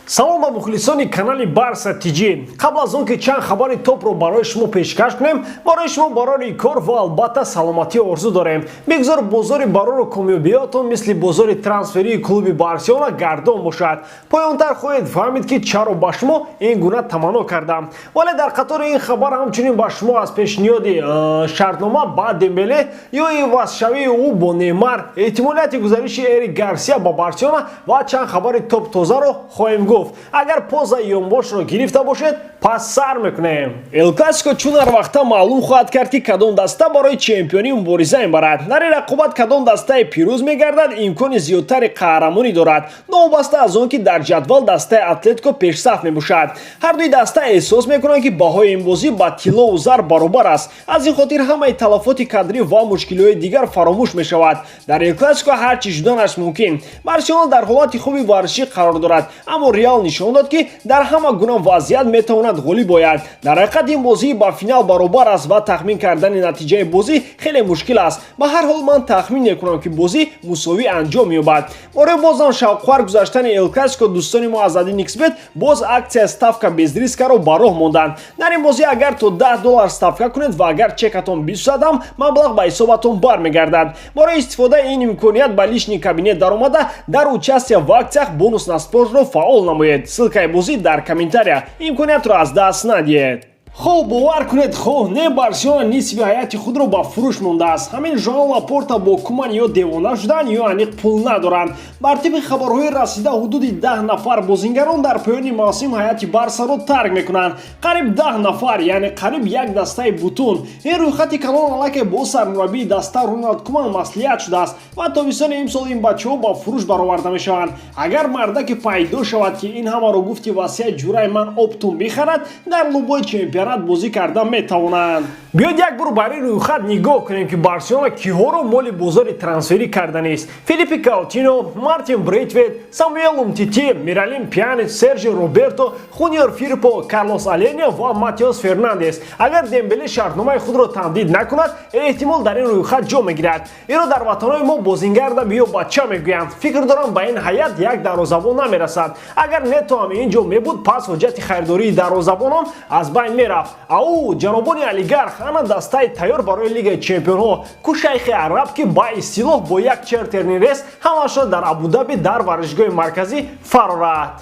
салом ба мухлисони канали Барса ТЖ. қабл аз он ки чанд хабари топро барои шумо пешкаш кунем, барои шумо барори кор ва албатта саломатӣ орзу дорем. Бигзор бозори барору комёбиётон мисли бозори трансферии клуби Барселона гардон бошад. Поёнтар хоҳед фаҳмид ки чаро ба шумо ин гуна таманно кардам. Вале дар қатори ин хабар ҳамчунин ба шумо аз пешниҳоди шартнома ба Дембеле ё ивазшавии ӯ бо Неймар, эҳтимолияти гузариши Эрик Гарсия ба Барселона ва чанд хабари топ-тозаро хоҳем гуфт. Агар поза ёнбошро гирифта бошед, пас сар мекунем. Эл Класико чун ҳар вақта маълум хоҳад кард ки кадом даста барои чемпионӣ мубориза мебарад. Дар ин рақобат кадом дастаи пирӯз мегардад, имкони зиёдтари қаҳрамонӣ дорад, новобаста аз он ки дар ҷадвал дастаи Атлетико пешсаф мебошад. Ҳар дуи даста эҳсос мекунанд ки баҳои ин бозӣ ба тиллову зар баробар аст. Аз ин хотир ҳамаи талафоти кадрӣ ва мушкилиҳои дигар фаромӯш мешавад. Дар Эл Класико ҳар чӣ шуданаш мумкин. Барселона дар ҳолати хуби варзишӣ қарор дорад, аммо Реал нишон дод ки дар ҳама гуна вазъият метавонад ғолиб ояд. Дар ҳақиқат ин бозӣ ба финал баробар аст ва тахмин кардани натиҷаи бозӣ хеле мушкил аст. Ба ҳар ҳол ман тахмин мекунам ки бозӣ мусовӣ анҷом меёбад. Оре бозам шавқовар гузаштани Эл Класико дӯстони мо аз 1xbet боз аксияи ставка без рискаро ба роҳ монданд. Дар ин бозӣ агар то $10 ставка кунед ва агар чекатон бисусадам маблағ ба ҳисобатон бармегардад. Барои истифодаи ин имконият ба лични кабинет даромада дар участия в аксиях бонус на спортро фаъол намоед. Ссилкаи бозӣ дар комментария. Имкониятро аз даст надиҳед. Хоб бовар кунед хоҳ не, Барселона нисфи ҳайати худро ба фурӯш мондааст. Ҳамин Жоан Лапорта бо Куман ё девона шуданд ё аниқ пул надоранд. Бар тибқи хабарҳои расида ҳудуди 10 нафар бозингарон дар поёни мавсим ҳайати Барсаро тарк мекунанд. Қариб 10 нафар, яъне қариб як дастаи бутун. Ин рӯйхати калон аллакай бо сармураббии даста Роналд Куман маслиҳат шудааст ва тобистони имсол ин бачаҳо ба фурӯш бароварда мешаванд. Агар мардаке пайдо шавад ки ин ҳамаро гуфти васия ҷураи ман оптум бихарад, дар лубои чемпионат бозӣ карда метавонанд. Биёд як бур бар ин рӯйхат нигоҳ кунем ки Барселона киҳоро моли бозори трансферӣ карданист. Филиппи Каутино, Мартин Брейтвейт, Самуэл Умтити, Миралим Пьянич, Серджио Роберто, Хуниор Фирпо, Карлос Аления ва Матеос Фернандес. Агар Дембеле шартномаи худро тамдид накунад, эҳтимол дар ин рӯйхат ҷо мегирад. Инро дар ватанҳои мо бозингар да биё бача мегӯянд. Фикр дорам ба ин ҳаят як дарозабон намерасад. Агар нето ҳам ин ҷо мебуд, пас ҳоҷати харидории дарозабонон аз байн мерафт. Ау, ҷанобони Алигарх, ана дастаи тайёр барои Лигаи Чемпионҳо. Ку шайхи араб ки ба истилоҳ бо як чертерни рес ҳамаашро дар Абу-Даби дар варзишгоҳи марказӣ фарорад.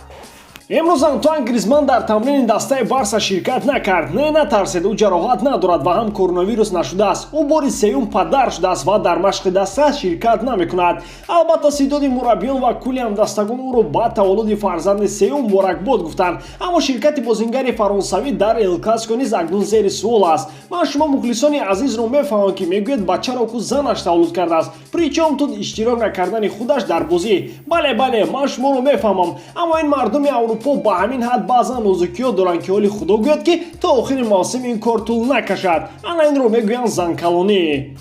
Имрӯз Антуан Гризман дар тамрини дастаи Барса ширкат накард. Не натарсед, ӯ ҷароҳат надорад ва ҳам коронавирус нашудааст. Ӯ бори сеюм падар шудааст ва дар машқи даста ширкат намекунад. Албатта сидоди мураббиён ва кулли ҳамдастагон ӯро ба таваллуди фарзанди сеюм муборакбод гуфтанд. Аммо ширкати бозингари фаронсавӣ дар Эл Класико низ акнун зери суол аст. Ман шумо мухлисони азизро мефаҳмам ки мегӯед бачаро ку занаш таваллуд кардааст, причём тут иштирок накардани худаш дар бозӣ. Бале, ман шуморо мефаҳмам, аммо ин мардуми Аврупо ба ҳамин ҳад баъзан нозукиҳо доранд ки ҳоли худо гӯяд ки то охири мавсим ин кор тӯл накашад. Ана инро мегӯянд занкалонӣ.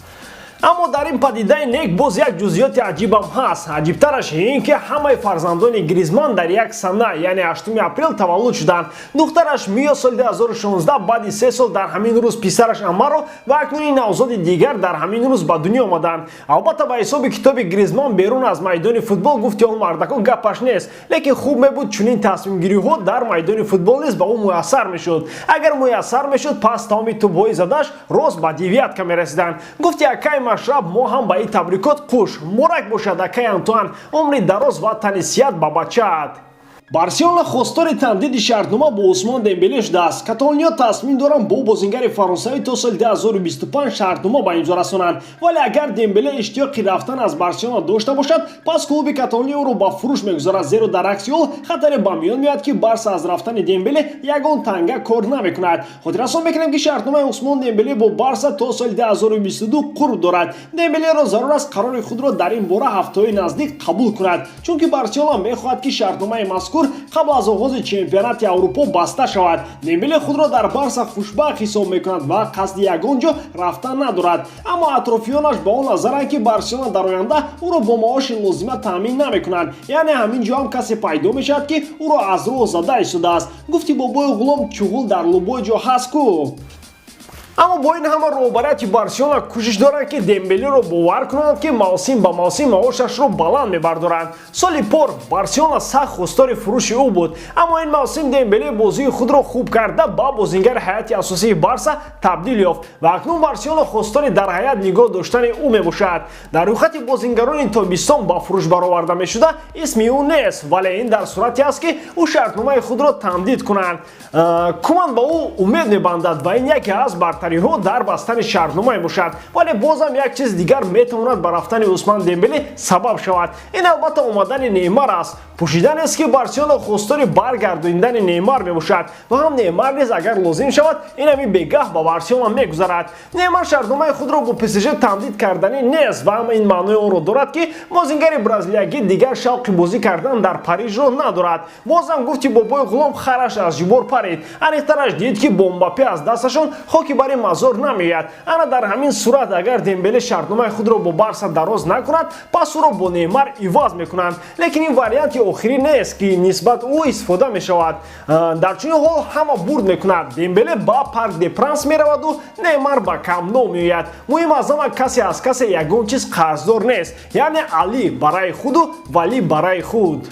Аммо дар ин падидаи нек боз як ҷузъиёти аҷибам ҳаст. Аҷибтараш ин ки ҳамаи фарзандони Гризман дар як сана, яъне 8 апрел таваллуд шуданд. Духтараш Миё соли 2016 баъди 3 сол дар ҳамин рӯз писараш Амаро ва акнуни навзоди дигар дар ҳамин рӯз ба дунё омаданд. Албатта ба ҳисоби китоби Гризман берун аз майдони футбол гуфти он мардако гапаш нест, лекин хуб мебуд чунин тасмимгириҳо дар майдони футбол низ ба ӯ муяссар мешуд. Агар муяссар мешуд, пас тамоми тӯбҳои задаш рост ба девятка мерасиданд. Гуфти акай Машраб мо ҳам ба ин табрикот қуш. Муборак бошад акай Антуан, умри дароз ва танисият ба бачаат. Барселона хостори тамдиди шартнома бо Усмон Дембеле шудааст. Каталониё тасмим доранд бо бозингари фаронсавӣ то соли 2025 шартнома ба имзо расонанд. Вале агар Дембеле иштиёқи рафтан аз Барселона дошта бошад, пас клуби Каталониё ӯро ба фурӯш мегузорад, зеро дар акси ҳол хатаре ба миён меояд ки Барса аз рафтани Дембеле ягон танга кор намекунад. Хотиррасон мекунем ки шартномаи Усмон Дембеле бо Барса то соли 2022 қурб дорад. Дембелеро зарур аст қарори худро дар ин бора ҳафтаҳои наздик қабул кунад, чунки Барселона мехоҳад ки шартномаи мазкур қабл аз оғози чемпионати Аврупо баста шавад. Дембеле худро дар Барса хушбахт ҳисоб мекунад ва қасди ягон ҷо рафтан надорад. Аммо атрофиёнаш ба он назаранд ки Барселона дар оянда ӯро бо маоши лозима таъмин намекунанд. Яъне ҳамин ҷо ҳам касе пайдо мешавад ки ӯро аз роҳ зада истодааст. гуфти бобои ғулом чуғул дар лубои ҷо ҳаст ку. аммо бо ин ҳама роҳбарияти Барселона кӯшиш доранд ки Дембелеро бовар кунанд ки мавсим ба мавсим маошашро баланд мебардоранд. Соли пор Барселона сахт хостори фурӯши ӯ буд, аммо ин мавсим Дембеле бозии худро хуб карда ба бозингари ҳайати асосии Барса табдил ёфт ва акнун Барселона хостори дар ҳайат нигоҳ доштани ӯ мебошад. Дар рӯйхати бозингарони тобистон ба фурӯш бароварда мешуда исми ӯ нест, вале ин дар сурате аст ки ӯ шартномаи худро тамдид кунанд. Куман ба ӯ умед мебандад ва ин яке аз бартариҳо дар бастани шартнома мебошад, вале бозам як чиз дигар метавонад ба рафтани Усман Дембеле сабаб шавад. Ин албатта омадани Неймар аст. пӯшиданест ки Барселона хостори баргардондани Неймар мебошад ва ҳам Неймар низ агар лозим шавад инами бегаҳ ба Барселона мегузарад. Неймар шартномаи худро бо ПСЖ тамдид кардани нест ва ҳам ин маънои онро дорад ки бозингари бразилиягӣ дигар шавқи бозӣ кардан дар Парижро надорад. Бозам гуфти бобои ғулом хараш аз ҷубор парид. Аниқтараш дид ки бо Мбаппе аз дасташон хоки бари мазор намеояд. Ана дар ҳамин сурат агар Дембеле шартномаи худро бо Барса дароз накунад, пас ӯро бо Неймар иваз мекунанд. Лекин ин варианти охирӣ нест ки нисбат ӯ истифода мешавад. Дар чунин ҳол ҳама бурд мекунад. Дембеле ба Парк де Пранс мераваду Неймар ба Камп Ноу меояд. Муҳим аз ҳама касе аз касе ягон чиз қарздор нест, яъне Али барои худу Вали барои худ.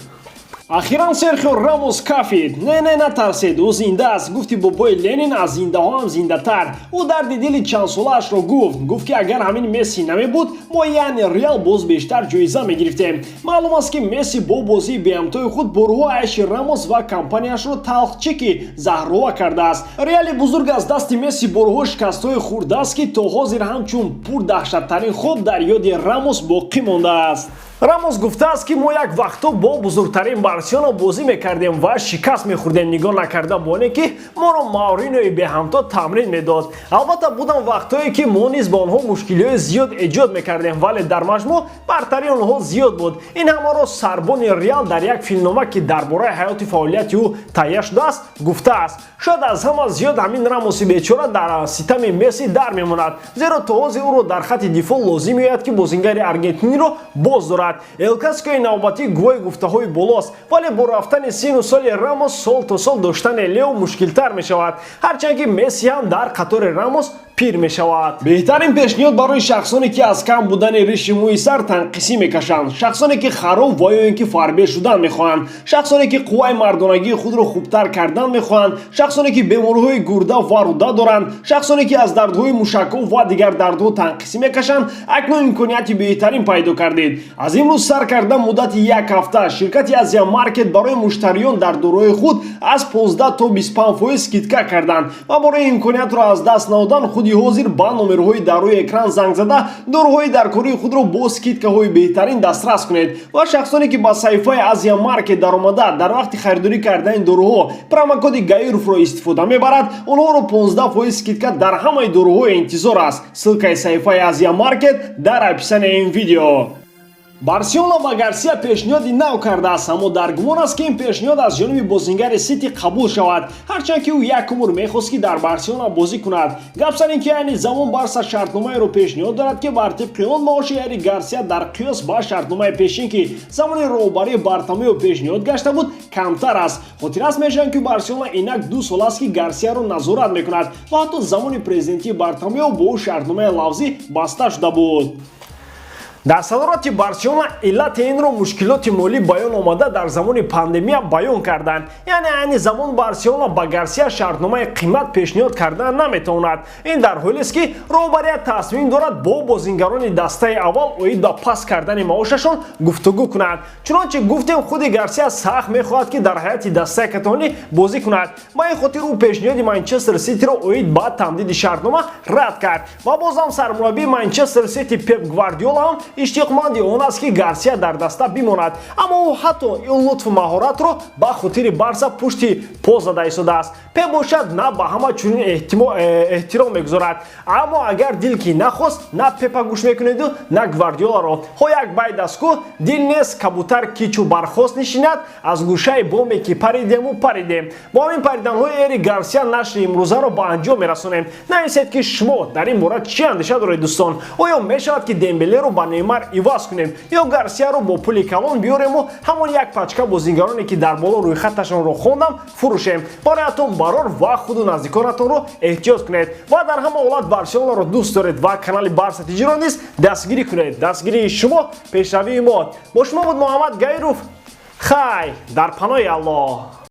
Ахиран Серхио Рамос кафид. Не натарсед, ӯ зинда аст, гуфти бобои Ленин аз зиндаҳо ҳам зиндатар. ӯ дарди дили чандсолаашро гуфт ки агар ҳамин Месси намебуд, мо яъне Реал боз бештар ҷоиза мегирифтем. Маълум аст ки Месси бо бозии беҳамтои худ борҳо айши Рамос ва компанияшро талхчики заҳрова кардааст. Реали бузург аз дасти Месси борҳо шикастҳои хурдааст ки то ҳозир ҳамчун пурдаҳшаттарин хоб дар ёди Рамос боқӣ мондааст. Рамос гуфтааст ки мо як вақтҳо бо бузургтарин Барселона бозӣ мекардем ва шикаст мехӯрдем, нигоҳ накарда бо оне ки моро Мауринои беҳамто тамрин медод. Албатта будан вақтҳое ки мо низ ба онҳо мушкилиҳои зиёд эҷод мекардем, вале дар маҷмӯъ бартарии онҳо зиёд буд. Ин ҳамаро сарбони Реал дар як филмнома ки дар бораи ҳаёти фаъолияти ӯ таҳия шудааст гуфтааст. Шояд аз ҳама зиёд ҳамин Рамоси бечора дар ситами Месси дар мемонад, зеро то ҳозир ӯро дар хати дифоъ лозим меояд ки бозингари аргентиниро боз дорад. Эл Класикои навбатӣ гӯҳи гуфтаҳои болост, вале бо рафтани сину соли Рамос сол то сол доштани Лео мушкилтар мешавад, ҳарчанд ки Месси ҳам дар қатори Рамос пир мешавад. Беҳтарин пешниҳод барои шахсоне ки аз кам будани риши мӯи сар танқисӣ мекашанд, шахсоне ки хароб ва ё ин ки фарбеҳ шудан мехоҳанд, шахсоне ки қувваи мардонагии худро хубтар кардан мехоҳанд, шахсоне ки бемориҳои гурда ва руда доранд, шахсоне ки аз дардҳои мушакҳо ва дигар дардҳо танқисӣ мекашанд, акнун имконияти беҳтарин пайдо кардед. Аз имрӯз сар карда муддати як ҳафта ширкати Азия Маркет барои муштариён дар дороҳои худ аз 15 то 25% скидка карданд ва барои имкониятро аз даст наодан худи ҳозир ба номерҳои дар рӯи экран занг зада дороҳои даркории худро бо скидкаҳои беҳтарин дастрас кунед ва шахсоне ки ба саҳифаи Азия Маркет даромада дар вақти харидорӣ кардани дороҳо промокоди Гаировро истифода мебарад, онҳоро 15% скидка дар ҳамаи дороҳо интизор аст. Ссилкаи саҳифаи Азия Маркет дар описанияи ин видео. Барселона ба Гарсия пешниҳоди нав кардааст, аммо дар гумон аст ки ин пешниҳод аз ҷониби бозингари Сити қабул шавад, ҳарчанд ки ӯ як умр мехост ки дар Барселона бозӣ кунад. Гап сар ин ки айни замон Барса шартномаеро пешниҳод дорад ки бар тибқи он маоши Эрик Гарсия дар қиёс ба шартномаи пешин ки замони роҳбарии Бартомео пешниҳод гашта буд камтар аст. Хотирас мешаванд ки Барселона инак 2 сол аст ки Гарсияро назорат мекунад ва ҳатто замони президентии Бартомео бо ӯ шартномаи лавзӣ баста шуда буд. Дар садорати Барселона иллати инро мушкилоти молӣ баён омада дар замони пандемия баён карданд. Яъне айни замон Барселона ба Гарсия шартномаи қимат пешниҳод кардан наметавонад. Ин дар ҳолест ки роҳбария тасмим дорад бо бозингарони дастаи аввал оид ба паст кардани маошашон гуфтугӯ кунад. Чунончи гуфтем худи Гарсия сахт мехоҳад ки дар ҳайати дастаи каталонӣ бозӣ кунад. Ба ин хотир ӯ пешниҳоди Манчестер Ситиро оид ба тамдиди шартнома рад кард ва бозам сармураббии Манчестер Сити Пеп Гвардиола ҳам иштиёқманди он аст ки Гарсия дар даста бимонад, аммо ӯ ҳатто ин лутфу маҳоратро ба хотири Барса пушти по зада истодааст. Пеп бошад на ба ҳама чунин эҳтиром мегузорад, аммо агар дил ки нахост на Пепа гӯш мекунеду на Гвардиоларо. Ҳо як байд аст ку дил нест кабутар кичу бархост нишинад, аз гӯшаи боме ки паридему паридем. Бо ҳамин париданҳои Эрик Гарсия нашри имрӯзаро ба анҷом мерасонем. Нависед ки шумо дар ин бора чӣ андеша доред дӯстон? Оё мешавад ки Дембелеро ба Неймар иваз кунем ё Гарсияро бо пули калон биёрему ҳамон як пачка бозингароне ки дар боло рӯйхаташонро хондам фурӯшем. Бораатон барор ва худу наздиконатонро эҳтиёт кунед ва дар ҳама ҳолат Барселонаро дӯст доред ва канали Барса тиҷиро низ дастгирӣ кунед. Дастгирии шумо пешравии мо. Бо шумо буд Муҳаммад Гаиров. Хай дар паноҳи Аллоҳ.